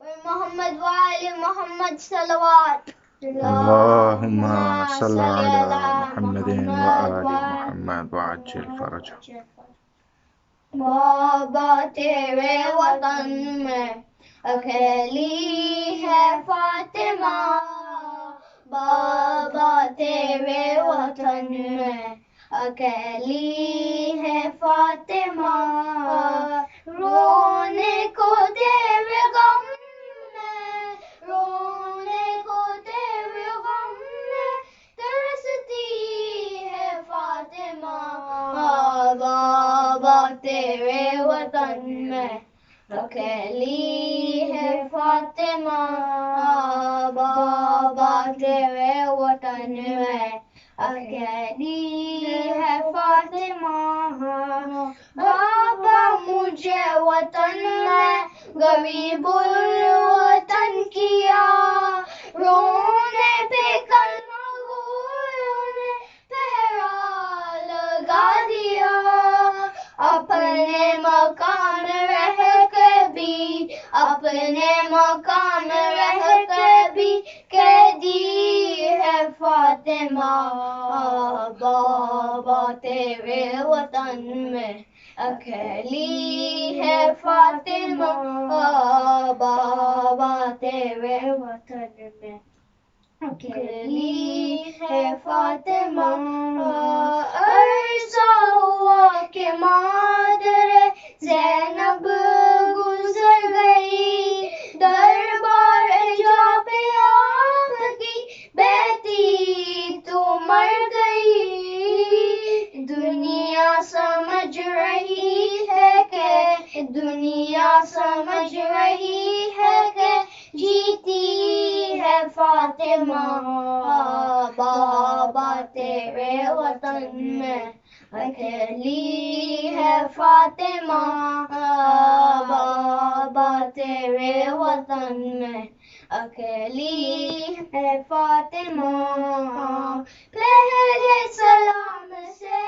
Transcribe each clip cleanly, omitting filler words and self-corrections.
محمد وآل محمد صلوات اللهم صل على محمد وآل محمد وعجل فرجه. بابا تیرے وطن میں اکیلی ہے فاطمہ، بابا تیرے وطن میں اکیلی ہے فاطمہ، رونے کو تیرے غم میں، رونے کو تیرے غم میں ترستی ہے فاطمہ، بابا تیرے وطن میں اکیلی ہے فاطمہ، بابا تیرے وطن میں اکیلی ہے فاطمہ، بابا مجھے وطن میں غریب الوطن کیا، رونے پہ کلمہ گویوں نے پہرا لگا دیا، اپنے مقام رہ کے بھی، اپنے مقام رہ کے بھی قیدی ہے فاطمہ، بابا تیرے وطن میں اکیلی ہے فاطمہ، بابا تیرے وطن میں اکیلی ہے فاطمہ، عرصہ ہوا کہ مادر زینب گزر گئی، دربار جا پہ آپ کی بیٹی تو مر گئی، دنیا سمجھ رہی ہے کہ، دنیا سمجھ رہی ہے کہ جیتی ہے فاطمہ، بابا تیرے وطن میں اکیلی ہے فاطمہ، بابا تیرے وطن میں اکیلی ہے فاطمہ، پہلے سلام سے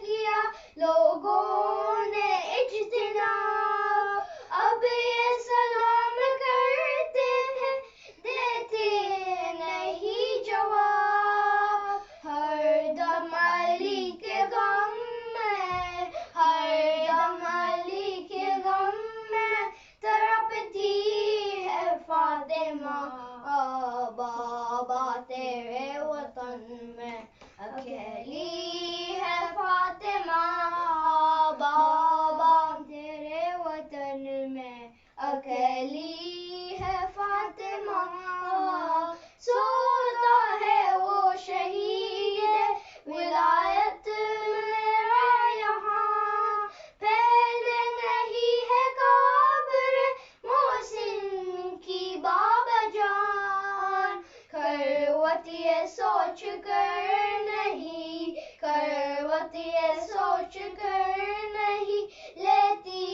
کیا لوگوں نے اجتناب، اب یہ سلام کرتے ہیں دیتے نہیں جواب، ہر دم علی کے غم میں، ہر دم علی کے غم میں تڑپتی ہے فاطمہ، بابا تیرے وطن میں اکیلی ہے فاطمہ، بابا تیرے وطن میں اکیلی ہے فاطمہ، سوتا ہے وہ شہید ولایت میرا یہاں، پہلے نہیں ہے قبر محسن کی بابا جان، کروٹ یہ سوچ کر نہیں، کروٹ یہ سوچ کر نہیں لیتی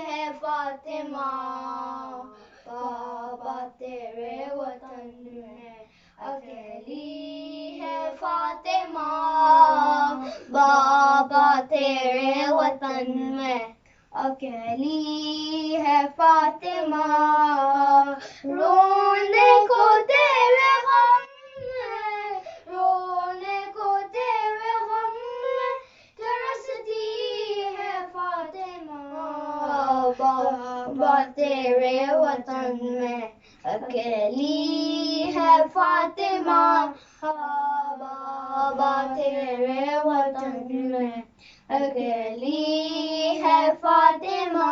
ہے فاطمہ، بابا تیرے وطن میں اکیلی ہے فاطمہ، بابا تیرے وطن میں اکیلی ہے فاطمہ، رونے کو تیرے غم میں، رونے کو تیرے غم میں ترستی ہے فاطمہ، بابا تیرے وطن میں اکیلی ہے فاطمہ، بابا تیرے وطن میں اکیلی ہے فاطمہ،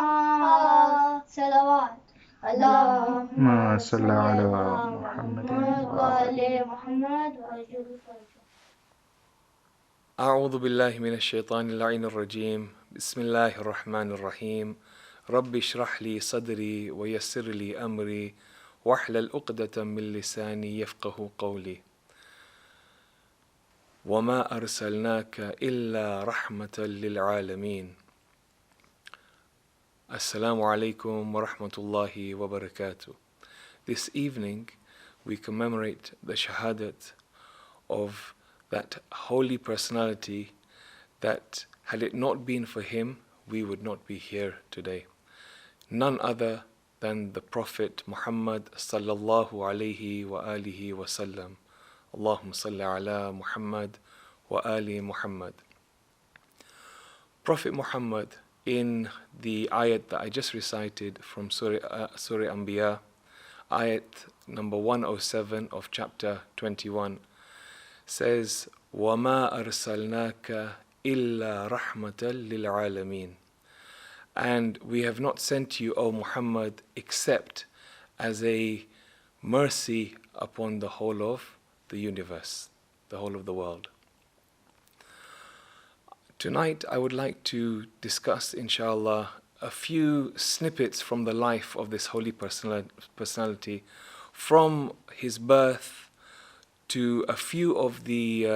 صلوات اللہم صل على محمد وآل محمد وعجل فرجہ. اعوذ باللہ من الشیطان اللعین الرجیم، بسم اللہ الرحمن الرحیم، رب اشرح لی صدری ویسر لی امری واحلل عقدۃ من لسانی یفقہ قولی، وما ارسلناک الا رحمۃ للعالمین. Assalamu alaikum wa rahmatullahi wa barakatuh. This evening we commemorate the shahadat of that holy personality that, had it not been for him, we would not be here today. None other than the Prophet Muhammad sallallahu alayhi wa alihi wa sallam. Allahumma salli ala Muhammad wa ali Muhammad. Prophet Muhammad, in the ayat that I just recited from Surah Anbiya, ayat number 107 of chapter 21, says, وَمَا أَرْسَلْنَاكَ إِلَّا رَحْمَةً لِلْعَالَمِينَ. And we have not sent you, O Muhammad, except as a mercy upon the whole of the universe, the whole of the world. Tonight I would like to discuss, inshallah, a few snippets from the life of this holy personality, from his birth to a few of the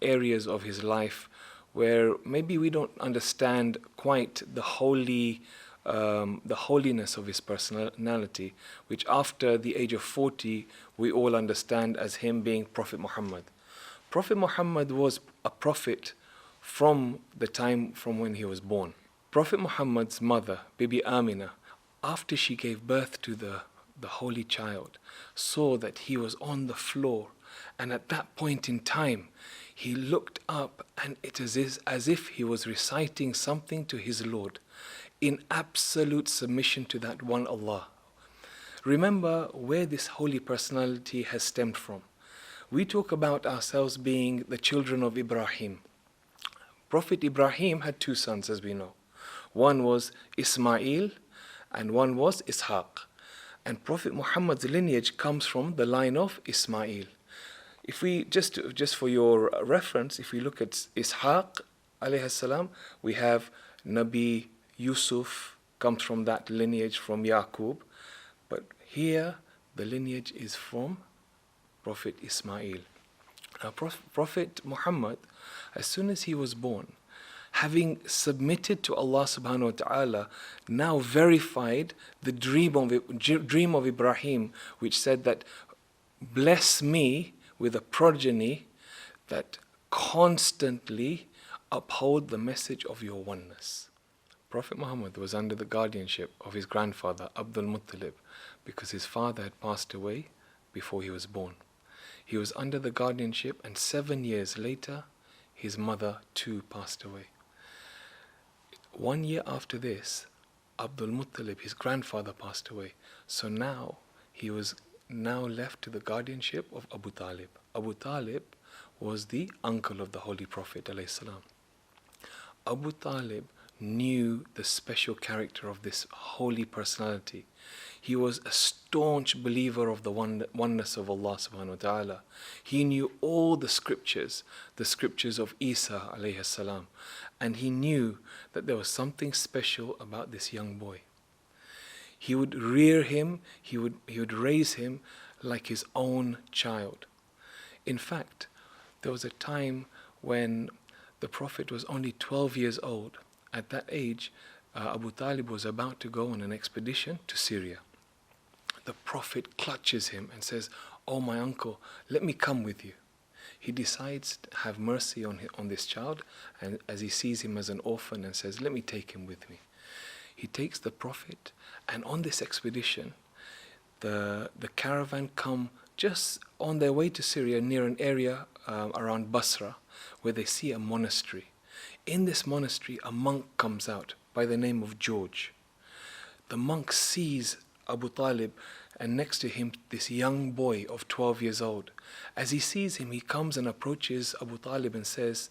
areas of his life where maybe we don't understand quite the holiness of his personality, which after the age of 40 we all understand as him being Prophet Muhammad. Prophet Muhammad was a prophet from the time from when he was born. Prophet Muhammad's mother, Bibi Amina, after she gave birth to the holy child, saw that he was on the floor, and at that point in time he looked up, and it is as if he was reciting something to his Lord in absolute submission to that one Allah. Remember where this holy personality has stemmed from. We talk about ourselves being the children of Ibrahim. Prophet Ibrahim had two sons, as we know. One was Ismail and one was Ishaq. And Prophet Muhammad's lineage comes from the line of Ismail. If we, just for your reference, if we look at Ishaq alayhi salam, we have Nabi Yusuf comes from that lineage from Yaqub. But here the lineage is from Prophet Ismail. Now Prophet Muhammad, as soon as he was born, having submitted to Allah subhanahu wa ta'ala, now verified the dream of Ibrahim, which said that, bless me with a progeny that constantly uphold the message of your oneness. Prophet Muhammad was under the guardianship of his grandfather, Abdul Muttalib, because his father had passed away before he was born. He was under the guardianship, and 7 years later, his mother too passed away. 1 year after this, Abdul Muttalib, his grandfather, passed away. So now he was left to the guardianship of Abu Talib. Abu Talib was the uncle of the Holy Prophet ﷺ. Abu Talib knew the special character of this holy personality. He was a staunch believer of the oneness of Allah subhanahu wa ta'ala. He knew all the scriptures of Isa alayhi salam, and he knew that there was something special about this young boy. He would rear him, he would raise him like his own child. In fact, there was a time when the Prophet was only 12 years old. At that age, Abu Talib was about to go on an expedition to Syria. The Prophet clutches him and says, "Oh my uncle, let me come with you." He decides to have mercy on this child, and as he sees him as an orphan, and says, "Let me take him with me." He takes the Prophet, and on this expedition, the caravan come just on their way to Syria, near an area around Basra, where they see a monastery. In this monastery, a monk comes out by the name of George. The monk sees Abu Talib, and next to him this young boy of 12 years old. As he sees him, he comes and approaches Abu Talib and says,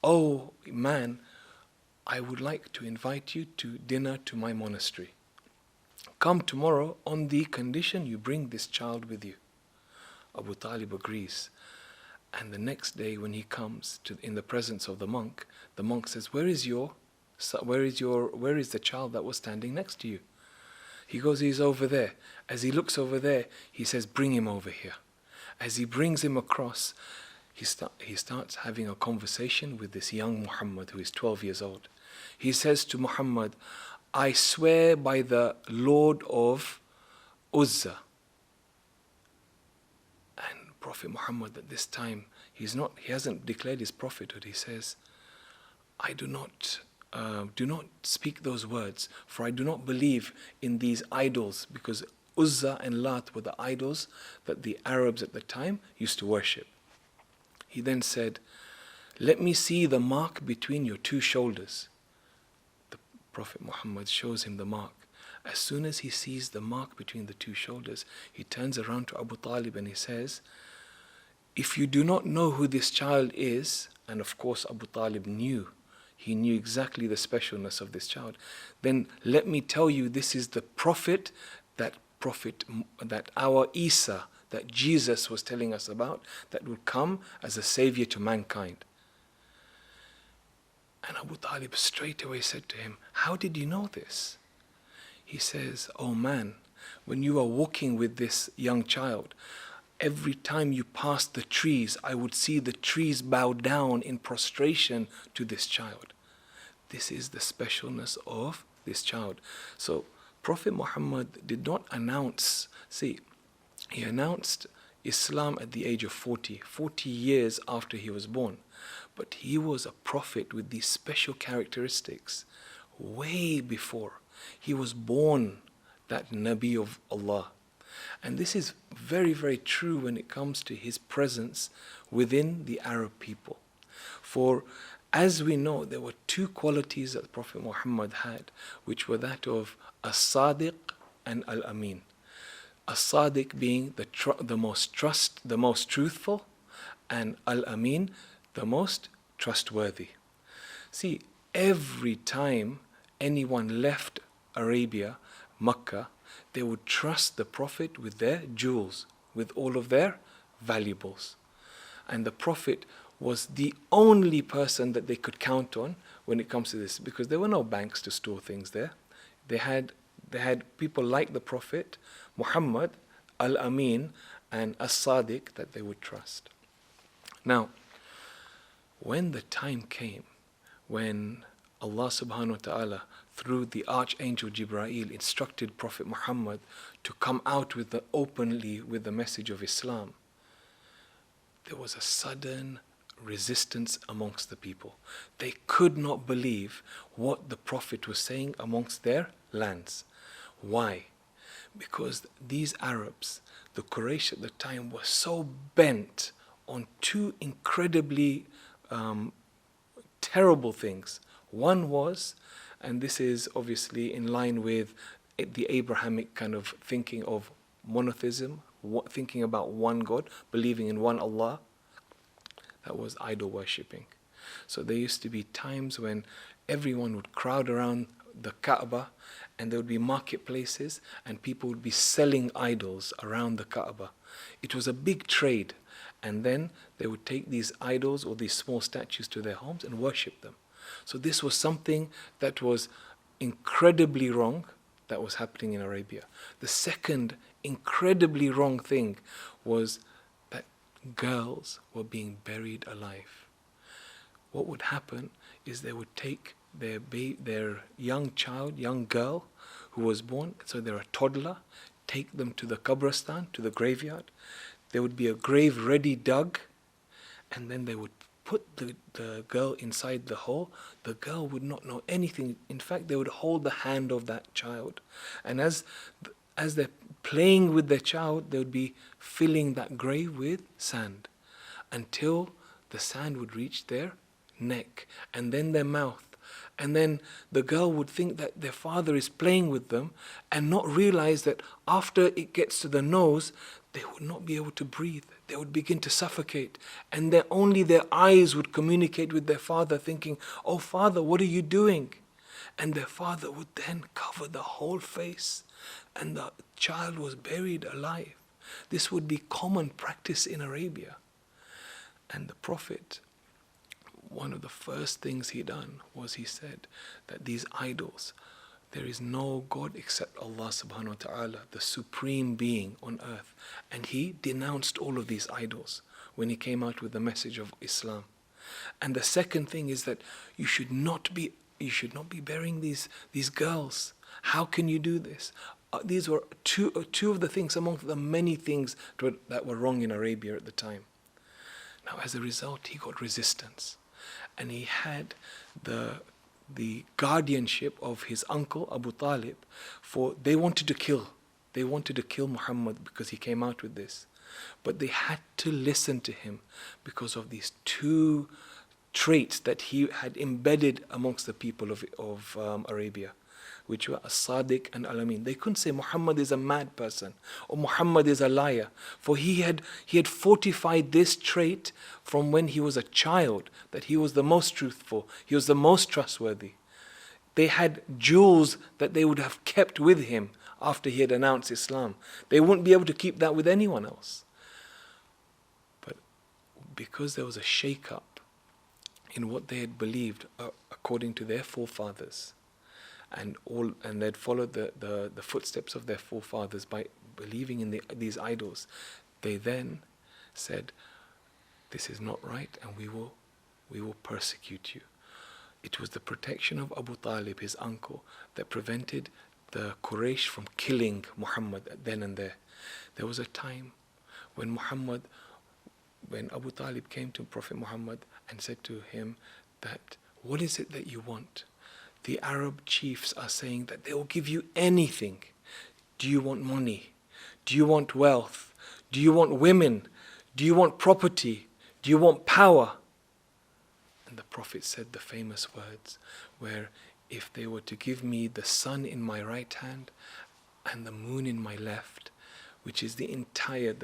"Oh man, I would like to invite you to dinner to my monastery. Come tomorrow on the condition you bring this child with you." Abu Talib agrees. And the next day when he comes in the presence of the monk says, where is the child that was standing next to you?" He goes, "He's over there." As he looks over there, he says, "Bring him over here." As he brings him across, he starts having a conversation with this young Muhammad who is 12 years old. He says to Muhammad, "I swear by the Lord of Uzza." And Prophet Muhammad at this time, he hasn't declared his prophethood. He says, "I do not do not speak those words, for I do not believe in these idols, because Uzza and Lat were the idols that the Arabs at the time used to worship. He then said, let me see the mark between your two shoulders. The Prophet Muhammad shows him the mark. As soon as he sees the mark between the two shoulders, he turns around to Abu Talib and he says, if you do not know who this child is, and of course Abu Talib knew, he knew exactly the specialness of this child, then let me tell you, this is the prophet that our Isa, that Jesus was telling us about, that would come as a savior to mankind. And Abu Talib straight away said to him, how did you know this? He says, oh man, when you are walking with this young child, every time you passed the trees, I would see the trees bow down in prostration to this child. This is the specialness of this child. So Prophet Muhammad did not announce, he announced Islam at the age of 40 years after he was born. But he was a prophet with these special characteristics way before he was born, that Nabi of Allah. And this is very, very true when it comes to his presence within the Arab people. For as we know, there were two qualities that Prophet Muhammad had, which were that of as-sadiq and al-amin. As-sadiq being the most truthful, and al-amin, the most trustworthy. See, every time anyone left Arabia, Makkah, they would trust the Prophet with their jewels, with all of their valuables. And the Prophet was the only person that they could count on when it comes to this, because there were no banks to store things there. They had people like the Prophet Muhammad, Al-Amin, and As-Sadiq that they would trust. Now, when the time came when Allah subhanahu wa ta'ala, through the Archangel Jibreel, instructed Prophet Muhammad to come out openly with the message of Islam, there was a sudden resistance amongst the people. They could not believe what the Prophet was saying amongst their lands. Why? Because these Arabs, the Quraysh at the time, were so bent on two incredibly terrible things. One was, and this is obviously in line with the Abrahamic kind of thinking of monotheism, thinking about one God, believing in one Allah, that was idol worshipping. So there used to be times when everyone would crowd around the Kaaba, and there would be marketplaces and people would be selling idols around the Kaaba. It was a big trade, and then they would take these idols or these small statues to their homes and worship them. So this was something that was incredibly wrong that was happening in Arabia. The second incredibly wrong thing was that girls were being buried alive. What would happen is they would take their young girl who was born, so they're a toddler, take them to the Qabristan, to the graveyard. There would be a grave ready dug, and then they would put the girl inside the hole. The girl would not know anything. In fact, they would hold the hand of that child. And as they're playing with their child, they would be filling that grave with sand until the sand would reach their neck and then their mouth. And then the girl would think that their father is playing with them and not realize that after it gets to the nose, they would not be able to breathe. They would begin to suffocate. And then only their eyes would communicate with their father, thinking, "Oh, Father, what are you doing?" And their father would then cover the whole face, and the child was buried alive. This would be common practice in Arabia. And the Prophet, one of the first things he done was he said that these idols, there is no God except Allah subhanahu wa ta'ala, the supreme being on earth. And he denounced all of these idols when he came out with the message of Islam. And the second thing is that you should not be burying these girls. How can you do this? These were two of the things among the many things that were wrong in Arabia at the time. Now, as a result, he got resistance. And he had the the guardianship of his uncle Abu Talib, for they wanted to kill Muhammad because he came out with this. But they had to listen to him because of these two traits that he had embedded amongst the people of Arabia, which were as-Sadiq and al-Amin. They couldn't say Muhammad is a mad person or Muhammad is a liar, for he had fortified this trait from when he was a child, that he was the most truthful, he was the most trustworthy. They had jewels that they would have kept with him after he had announced Islam. They wouldn't be able to keep that with anyone else. But because there was a shake-up in what they had believed according to their forefathers, and they'd followed the footsteps of their forefathers by believing in these idols, they then said, this is not right, and we will persecute you. It was the protection of Abu Talib, his uncle, that prevented the Quraysh from killing Muhammad then and there. There was a time when Abu Talib came to Prophet Muhammad and said to him that, what is it that you want? The Arab chiefs are saying that they will give you anything. Do you want money? Do you want wealth? Do you want women? Do you want property? Do you want power? And the Prophet said the famous words, where if they were to give me the sun in my right hand and the moon in my left, which is the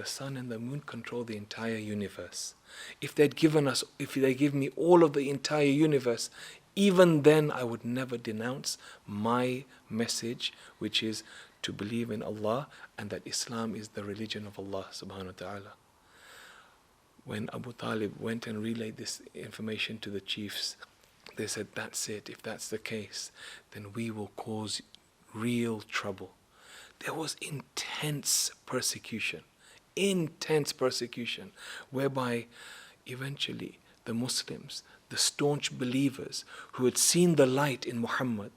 sun and the moon control the entire universe. If they give me all of the entire universe, even then I would never denounce my message, which is to believe in Allah and that Islam is the religion of Allah subhanahu wa ta'ala. When Abu Talib went and relayed this information to the chiefs, they said, that's it, if that's the case, then we will cause real trouble. There was intense persecution, whereby eventually the Muslims, the staunch believers who had seen the light in Muhammad,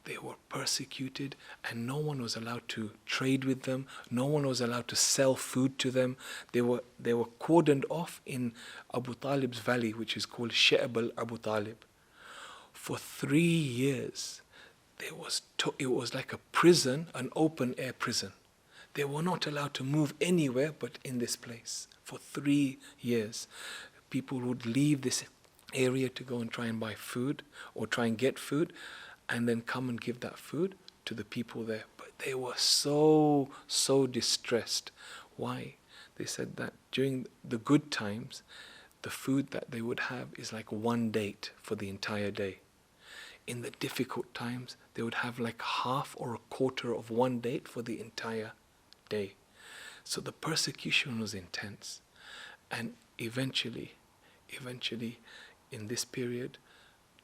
they were persecuted, and no one was allowed to trade with them, no one was allowed to sell food to them. They were cordoned off in Abu Talib's valley, which is called Sha'b al-Abu Talib. For 3 years, it was like a prison, an open air prison. They were not allowed to move anywhere but in this place for 3 years. People would leave this area to go and try and buy food or try and get food, and then come and give that food to the people there. But they were so distressed. Why? They said that during the good times, the food that they would have is like 1 date for the entire day. In the difficult times, they would have like half or a quarter of 1 date for the entire day. So the persecution was intense. And eventually, in this period,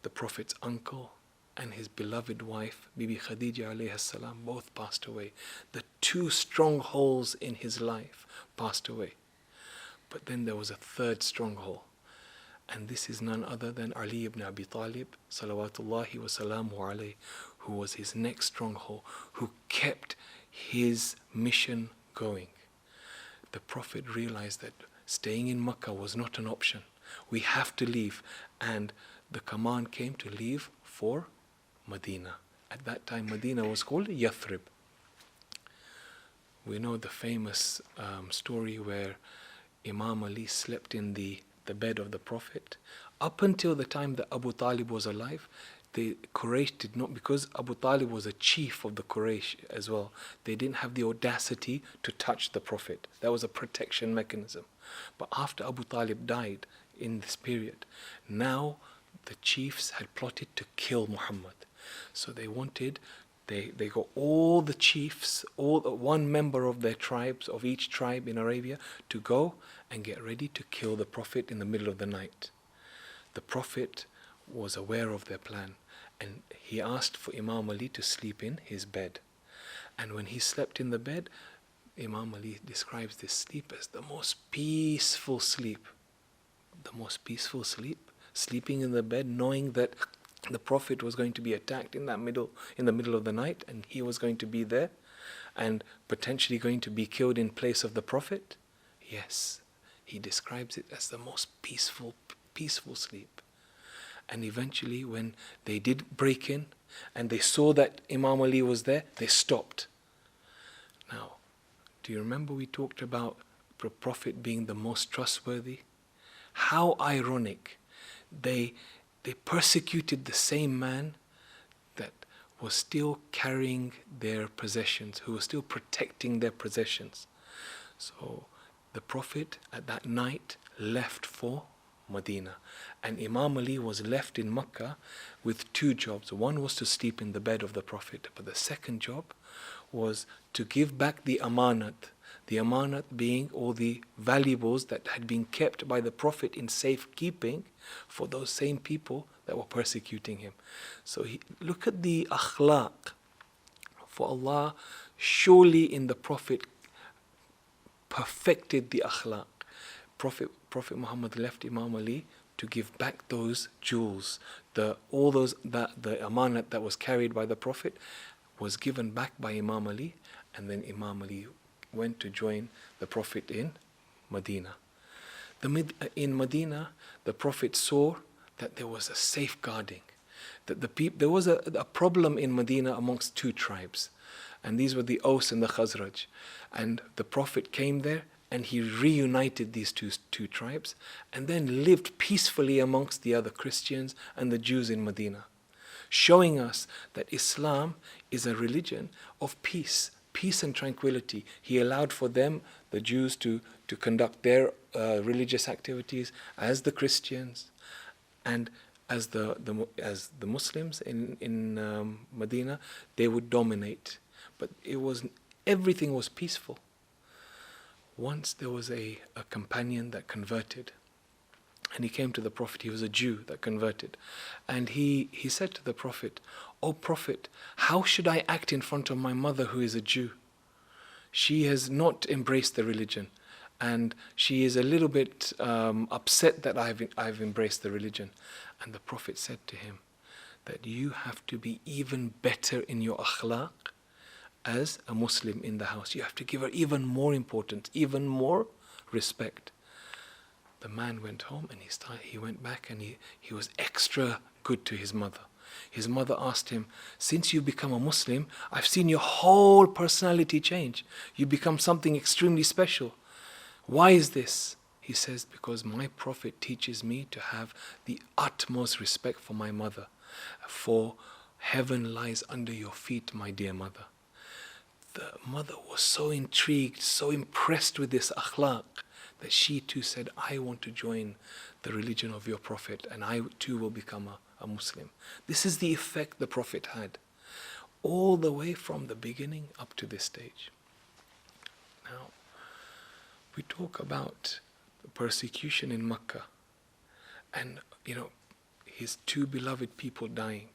the Prophet's uncle and his beloved wife, Bibi Khadija alayhi salam, both passed away. The 2 strongholds in his life passed away. But then there was a 3rd stronghold. And this is none other than Ali ibn Abi Talib, salawatullahi wa salamu alayhi, who was his next stronghold, who kept his mission going. The Prophet realized that staying in Makkah was not an option. We have to leave. And the command came to leave for Medina. At that time, Medina was called Yathrib. We know the famous story where Imam Ali slept in the bed of the Prophet. Up until the time that Abu Talib was alive, the Quraysh did not, because Abu Talib was a chief of the Quraysh as well, they didn't have the audacity to touch the Prophet. That was a protection mechanism. But after Abu Talib died in this period, now the chiefs had plotted to kill Muhammad. So they got all the chiefs, one member of their tribes, of each tribe in Arabia, to go and get ready to kill the Prophet in the middle of the night. The Prophet was aware of their plan, and he asked for Imam Ali to sleep in his bed. And when he slept in the bed, Imam Ali describes this sleep as the most peaceful sleep. The most peaceful sleep, sleeping in the bed, knowing that the Prophet was going to be attacked in the middle of the night, and he was going to be there and potentially going to be killed in place of the Prophet. Yes, he describes it as the most peaceful sleep. And eventually when they did break in and they saw that Imam Ali was there, they stopped. Now, do you remember we talked about the Prophet being the most trustworthy? How ironic. They persecuted the same man that was still carrying their possessions, who was still protecting their possessions. So the Prophet at that night left for Medina, and Imam Ali was left in Mecca with two jobs. One was to sleep in the bed of the Prophet, but the second job was to give back the amanat being all the valuables that had been kept by the Prophet in safekeeping for those same people that were persecuting him. So look at the akhlaq. For Allah surely in the Prophet perfected the akhlaq. Prophet Muhammad left Imam Ali to give back those jewels. The amanat that was carried by the Prophet was given back by Imam Ali, and then Imam Ali went to join the Prophet in Medina. In Medina, the Prophet saw that there was a safeguarding, that there was a problem in Medina amongst two tribes, and these were the Aus and the Khazraj. And the Prophet came there and he reunited these two tribes and then lived peacefully amongst the other Christians and the Jews in Medina, showing us that Islam is a religion of peace and tranquility. He allowed for them, the Jews, to conduct their religious activities as the Christians, and as the Muslims in Medina, they would dominate. But everything was peaceful. Once there was a companion that converted, and he came to the Prophet. He was a Jew that converted, and he said to the Prophet, "O Prophet, how should I act in front of my mother who is a Jew? She has not embraced the religion, and she is a little bit upset that I've embraced the religion." And the Prophet said to him that you have to be even better in your akhlaq as a Muslim in the house. You have to give her even more importance, even more respect. The man went home and he went back and he was extra good to his mother. His mother asked him, "Since you've become a Muslim, I've seen your whole personality change. You become something extremely special. Why is this?" He says, "Because my Prophet teaches me to have the utmost respect for my mother. For heaven lies under your feet, my dear mother." The mother was so intrigued, so impressed with this akhlaq, that she too said, "I want to join the religion of your Prophet, and I too will become a Muslim." This is the effect the Prophet had, all the way from the beginning up to this stage. Now, we talk about the persecution in Mecca, and his two beloved people dying,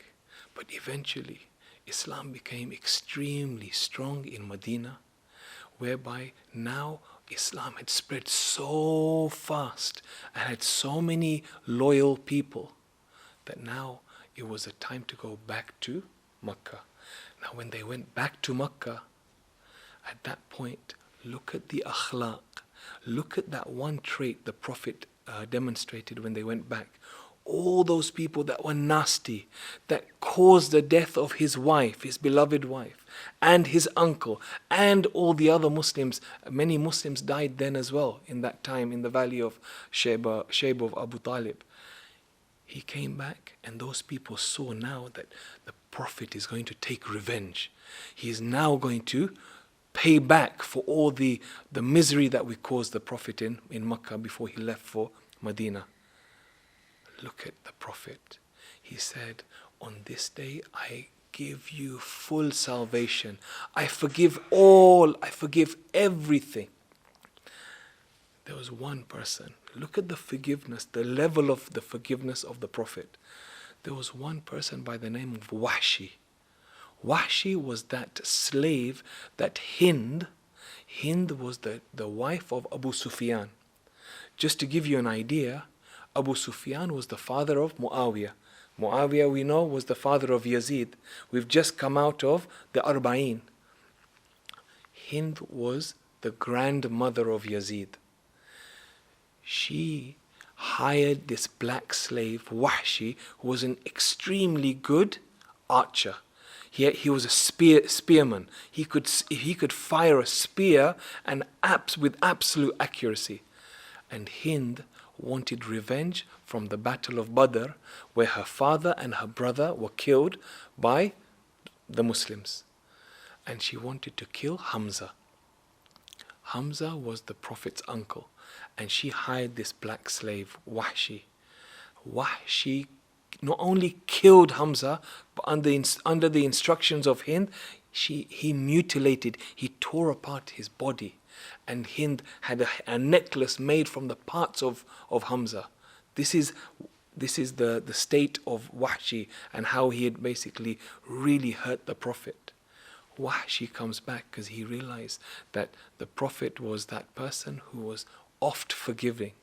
but eventually Islam became extremely strong in Medina, whereby now Islam had spread so fast and had so many loyal people that now it was a time to go back to Mecca. Now when they went back to Mecca, at that point, look at the akhlaq, look at that one trait the Prophet demonstrated when they went back. All those people that were nasty, that caused the death of his wife, his beloved wife, and his uncle, and all the other Muslims. Many Muslims died then as well, in that time, in the valley of Shayba of Abu Talib. He came back, and those people saw now that the Prophet is going to take revenge. He is now going to pay back for all the misery that we caused the Prophet in Mecca before he left for Medina. Look at the Prophet. He said, "On this day I give you full salvation. I forgive all. I forgive everything." There was one person. Look at the forgiveness, the level of the forgiveness of the Prophet. There was one person by the name of Wahshi. Wahshi was that slave that Hind was the wife of Abu Sufyan. Just to give you an idea, Abu Sufyan was the father of Muawiyah. Muawiyah, we know, was the father of Yazid. We've just come out of the Arba'in. Hind was the grandmother of Yazid. hired this black slave, Wahshi, who was an extremely good archer. He was a spearman. He could fire a spear and with absolute accuracy. And Hind wanted revenge from the Battle of Badr, where her father and her brother were killed by the Muslims. And she wanted to kill Hamza. Hamza was the Prophet's uncle, and she hired this black slave, Wahshi. Wahshi not only killed Hamza, but under the instructions of Hind, he mutilated, he tore apart his body. And Hind had a necklace made from the parts of Hamza. This is the state of Wahshi and how he had basically really hurt the Prophet. Wahshi comes back because he realized that the Prophet was that person who was oft forgiving.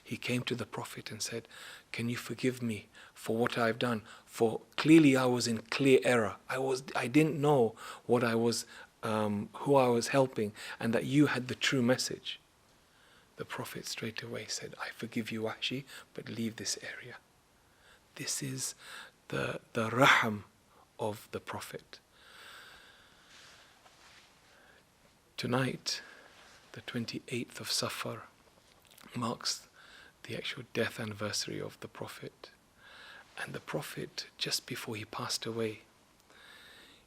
He came to the Prophet and said, "Can you forgive me for what I've done? For clearly I was in clear error. I didn't know what I was, who I was helping, and that you had the true message." The Prophet straight away said, "I forgive you, Wahshi, but leave this area." This is the raham of the Prophet. Tonight, the 28th of Safar, marks the actual death anniversary of the Prophet. And the Prophet, just before he passed away,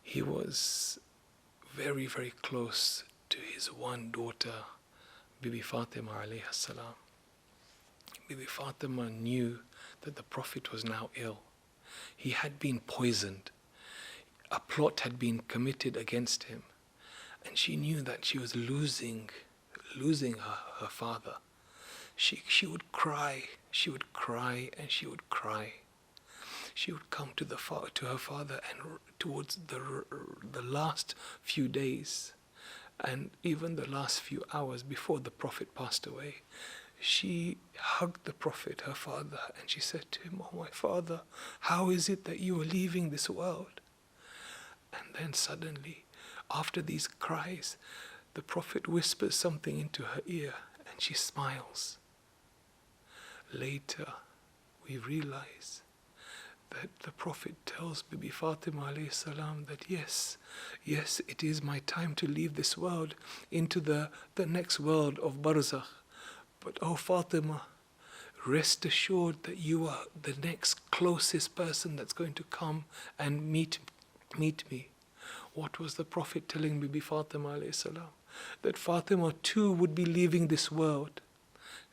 he was very, very close to his one daughter, Bibi Fatima alayha salam. Bibi Fatima knew that the Prophet was now ill. He had been poisoned. A plot had been committed against him. And she knew that she was losing her father. She would cry, she would cry, and she would cry. She would come to her father, and towards the last few days, and even the last few hours before the Prophet passed away, she hugged the Prophet, her father, and she said to him, "Oh my father, how is it that you are leaving this world?" And then suddenly, after these cries, the Prophet whispers something into her ear, and she smiles. Later, we realize that the Prophet tells Bibi Fatima alayhi salam that yes, it is my time to leave this world into the next world of Barzakh. But oh Fatima, rest assured that you are the next closest person that's going to come and meet me. What was the Prophet telling Bibi Fatima alayhi salam? That Fatima too would be leaving this world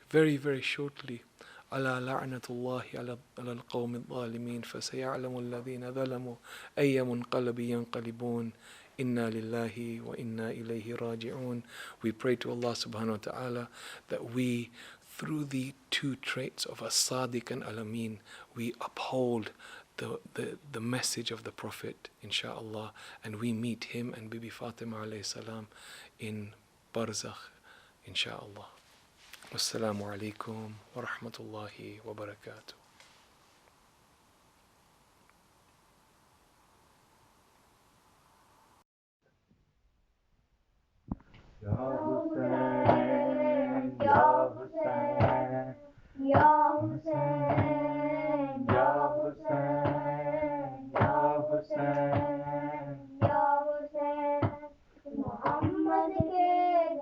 very, very shortly. ألا لعنة الله على القوم الظالمين فسيعلم الذين ظلموا أي منقلب ينقلبون إنا لله وإنا إليه راجعون. We pray to Allah subhanahu wa ta'ala that we, through the two traits of as-sadiq and al-amin, we uphold the message of the Prophet, insha'Allah, and we meet him and Bibi Fatima alayhi salam in Barzakh, insha'Allah. Wassalamu alaikum wa rahmatullahi wa barakatuh. Ya Hussein, Ya Hussein, Ya Hussein, Ya Hussein, Ya Hussein, Ya Hussein, Muhammad के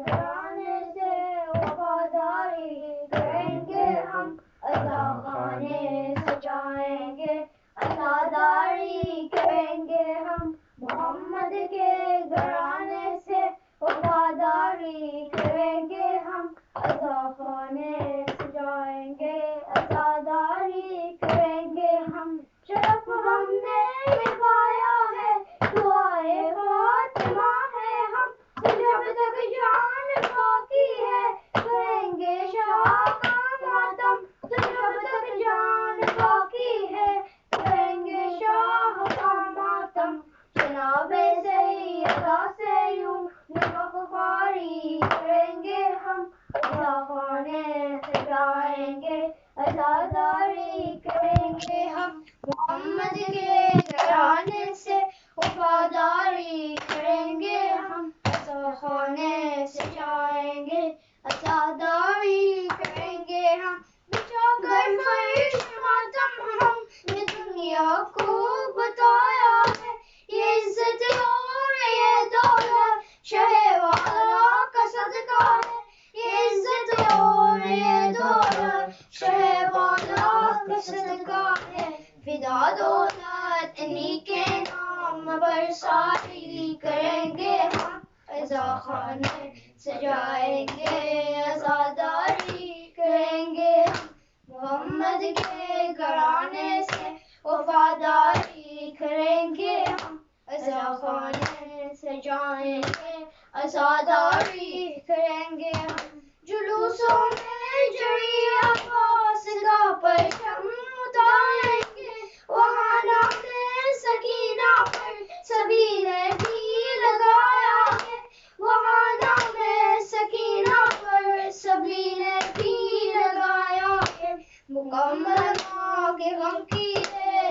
घराने से वफादारी करेंगे हम, अज़ा खाने सजाएंगे, अज़ादारी करेंगे हम। मोहम्मद के घराने से वफादारी करेंगे हम, अज़ा खाने सजाएंगे, अज़ादारी करेंगे हम। शरफ हमने निभाया है, दुआए फातिमा है हम, जब तक जान बाकी है करेंगे शाह का मातम, जब तक जान बाकी है करेंगे शाह का मातम। जनाबे सैयदा से यूं निमखबारी करेंगे हम, अज़ा खाने सजाएंगे, अज़ादारी करेंगे हम। मोहम्मद के घराने से वफादारी करेंगे हम, अज़ा खाने सजाएंगे, अज़ादारी करेंगे हम। बिछा कर صدقہ ہے فدا دولت انہی کے نام پر ساری کریں گے ہم عزا خانے سجائیں گے عزاداری کریں گے ہم محمد کے گھرانے سے وفاداری کریں گے ہم عزا خانے سجائیں گے عزاداری کریں گے ہم جلوسوں میں جڑی عباس کا پرچم اتاریں گے وہاں نام سکینہ پر سبھی نے بھی لگایا ہے وہاں نام سکینہ پر سبھی نے بھی لگایا ہے مکمل ماں کے غم کی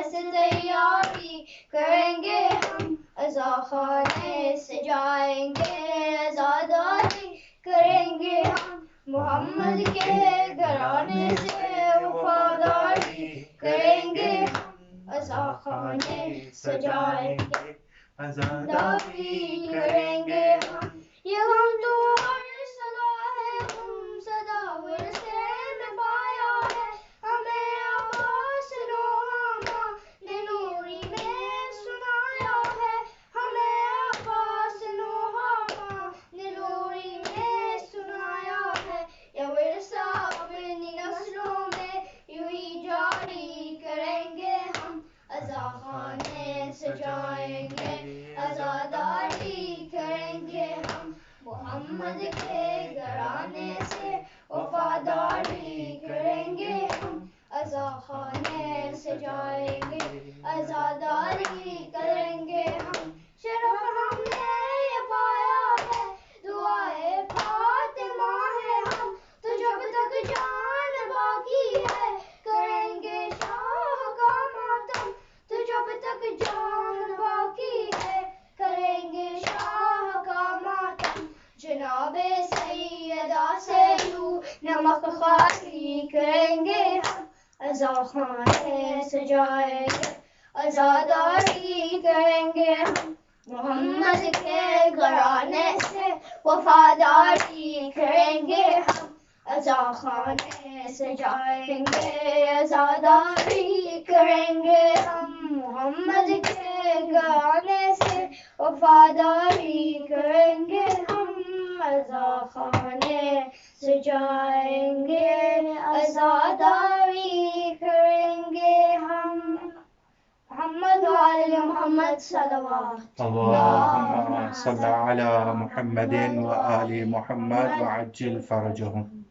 سے تیاری کریں گے ہم عزا خانے سجائیں گے عزاداری کریں گے ہم محمد کے گھرانے سے وفاداری کریں گے ہم عزا خانے سجائیں گے عزاداری کریں گے ہم یہ غم تو ہر صدا ہے ہم صدا ورثے میں پایا ہے ہمیں عباس نوحہ نے نوری میں سنایا ہے ہمیں عباس نوحہ نے نوری میں سنایا ہے یہ ورثہ اپنی نسلوں میں یوں ہی جاری کریں گے ہم عزا خانے سجائیں گے عزاداری کریں گے ہم محمد کے گھرانے سے وفاداری کریں گے ہم عزا خانے سجائیں گے عزاداری کریں گے ہم شرف ہم نے یہ پایا ہے دعائے فاطمہ ہے ہم تو جب تک جان باقی ہے کریں گے شاہ کا ماتم تو جب تک جان باقی ہے کریں گے شاہ کا ماتم جناب سیدہ سے یوں نمک خالی کریں گے ہم عزا خانے سجائیں گے عزاداری کریں گے ہم محمد کے گھرانے سے وفاداری کریں گے ہم عزا خانے سجائیں گے عزاداری کریں گے ہم محمد کے گھرانے سے وفاداری کریں گے ہم عزا خانے سجائیں گے عزاداری کریں گے ہم محمد وآل محمد صلوات اللهم صل على محمد وآل محمد وعجل فرجهم